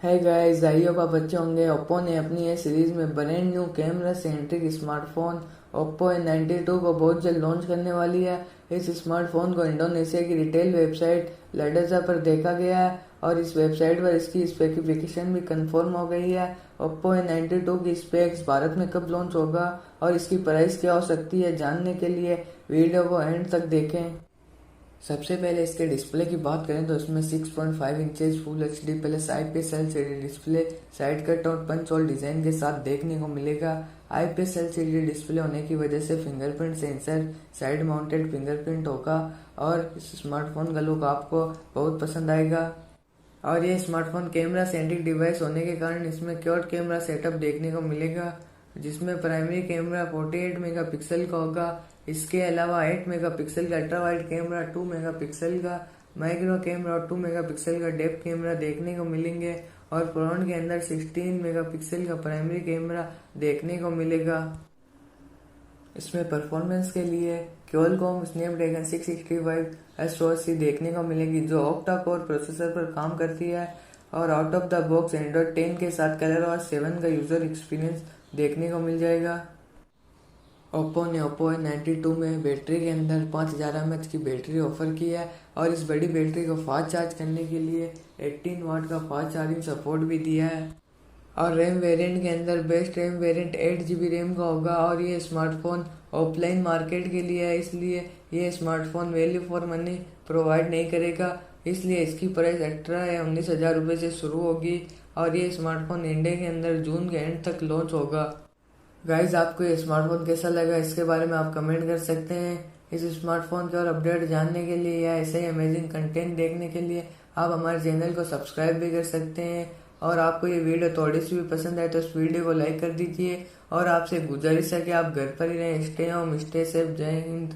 है guys, I hope आप अच्छे होंगे। ओप्पो ने अपनी ये सीरीज में brand new camera centric smartphone Oppo A92 को बहुत जल्द लॉन्च करने वाली है। इस स्मार्टफोन को इंडोनेशिया की रिटेल वेबसाइट लडजा पर देखा गया है और इस वेबसाइट पर इसकी स्पेसिफिकेशन भी कंफर्म हो गई है। ओप्पो A92 की स्पेक्स, भारत में कब लॉन्च होगा और इसकी प्राइस क्या हो सकती है, जानने के लिए वीडियो को एंड तक देखें। सबसे पहले इसके डिस्प्ले की बात करें तो इसमें 6.5 inches full HD plus IPS LCD display side cut और पंच होल डिजाइन के साथ देखने को मिलेगा। IPS LCD डिस्प्ले होने की वजह से fingerprint sensor side mounted fingerprint होगा और इस स्मार्टफोन का लुक आपको बहुत पसंद आएगा। और ये स्मार्टफोन कैमरा सेंट्रिक डिवाइस होने के कारण इसमें क्वाड कैमरा सेटअप देखने को मिलेगा, जिसमें प्राइमरी कैमरा 48 मेगापिक्सल का होगा। इसके अलावा 8 मेगापिक्सल का अल्ट्रा वाइड कैमरा, 2 मेगापिक्सल का माइक्रो कैमरा और 2 मेगापिक्सल का डेप्थ कैमरा देखने को मिलेंगे और फ्रंट के अंदर 16 मेगापिक्सल का प्राइमरी कैमरा देखने को मिलेगा। इसमें परफॉर्मेंस के लिए क्वालकॉम स्नैपड्रैगन 665 SoC देखने को मिलेगी, जो ऑक्टा कोर प्रोसेसर पर काम करती है और out of the box Android 10 के साथ ColorOS 7 का यूजर एक्सपीरियंस देखने को मिल जाएगा। ओप्पो ने ओप्पो A92 में बैटरी के अंदर 5000 mAh की बैटरी ऑफर की है और इस बड़ी बैटरी को फास्ट चार्ज करने के लिए 18 वाट का फास्ट चार्जिंग सपोर्ट भी दिया है। और रैम वेरिएंट के अंदर best RAM variant 8 GB RAM का होगा और ये स्मार्टफोन ऑफलाइन मार्केट के लिए है, इसलिए ये smartphone value for money provide नहीं करेगा, इसलिए इसकी प्राइस 18 या 19 हज़ार रुपये से शुरू होगी और ये स्मार्टफोन इंडिया के अंदर जून के एंड तक लॉन्च होगा। गाइज, आपको ये स्मार्टफोन कैसा लगा इसके बारे में आप कमेंट कर सकते हैं। इस स्मार्टफोन के और अपडेट जानने के लिए या ऐसे ही अमेजिंग कंटेंट देखने के लिए आप हमारे चैनल को सब्सक्राइब भी कर सकते हैं। और आपको ये वीडियो थोड़ी सी भी पसंद आए तो इस वीडियो को लाइक कर दीजिए और आपसे गुजारिश है कि आप घर पर ही रहें। Stay home, stay safe. जय हिंद।